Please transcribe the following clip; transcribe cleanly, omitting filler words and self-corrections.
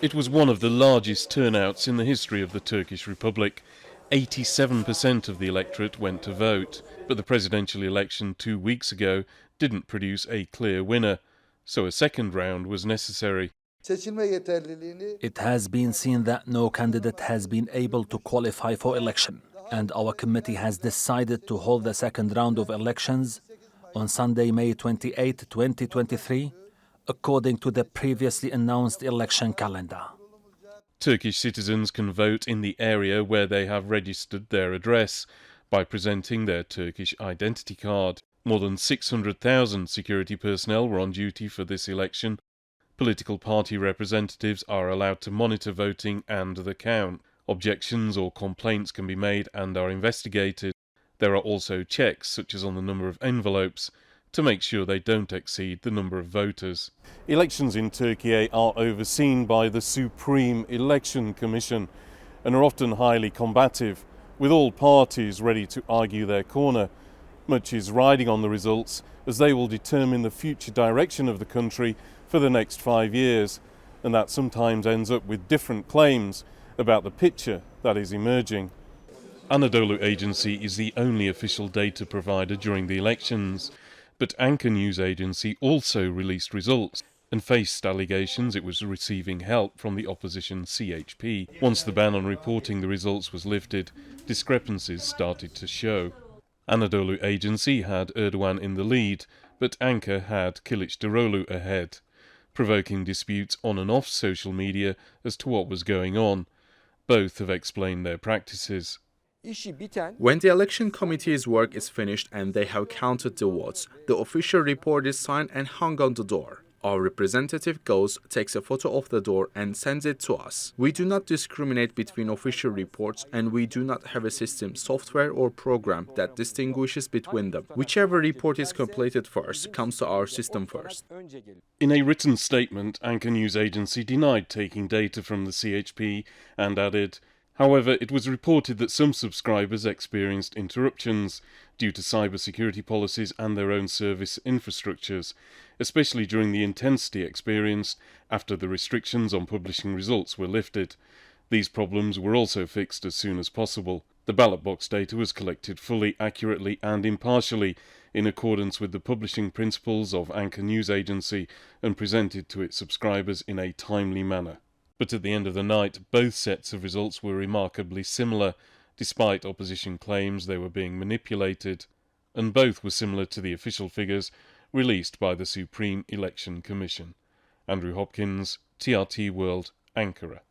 It was one of the largest turnouts in the history of the Turkish Republic. 87% of the electorate went to vote, but the presidential election 2 weeks ago didn't produce a clear winner, so a second round was necessary. It has been seen that no candidate has been able to qualify for election, and our committee has decided to hold the second round of elections on Sunday, May 28, 2023, according to the previously announced election calendar. Turkish citizens can vote in the area where they have registered their address by presenting their Turkish identity card. More than 600,000 security personnel were on duty for this election. Political party representatives are allowed to monitor voting and the count. Objections or complaints can be made and are investigated. There are also checks, such as on the number of envelopes, to make sure they don't exceed the number of voters. Elections in Turkey are overseen by the Supreme Election Commission and are often highly combative, with all parties ready to argue their corner. Much is riding on the results, as they will determine the future direction of the country for the next 5 years, and that sometimes ends up with different claims about the picture that is emerging. Anadolu Agency is the only official data provider during the elections, but Anchor News Agency also released results and faced allegations it was receiving help from the opposition CHP. Once the ban on reporting the results was lifted, discrepancies started to show. Anadolu Agency had Erdogan in the lead, but Anchor had Kılıçdaroğlu ahead, provoking disputes on and off social media as to what was going on. Both have explained their practices. When the election committee's work is finished and they have counted the votes, the official report is signed and hung on the door. Our representative goes, takes a photo of the door and sends it to us. We do not discriminate between official reports, and we do not have a system, software or program that distinguishes between them. Whichever report is completed first comes to our system first. In a written statement, Anchor News Agency denied taking data from the CHP and added, however, it was reported that some subscribers experienced interruptions due to cybersecurity policies and their own service infrastructures, especially during the intensity experienced after the restrictions on publishing results were lifted. These problems were also fixed as soon as possible. The ballot box data was collected fully, accurately and impartially in accordance with the publishing principles of Anchor News Agency and presented to its subscribers in a timely manner. But at the end of the night, both sets of results were remarkably similar, despite opposition claims they were being manipulated, and both were similar to the official figures released by the Supreme Election Commission. Andrew Hopkins, TRT World, Ankara.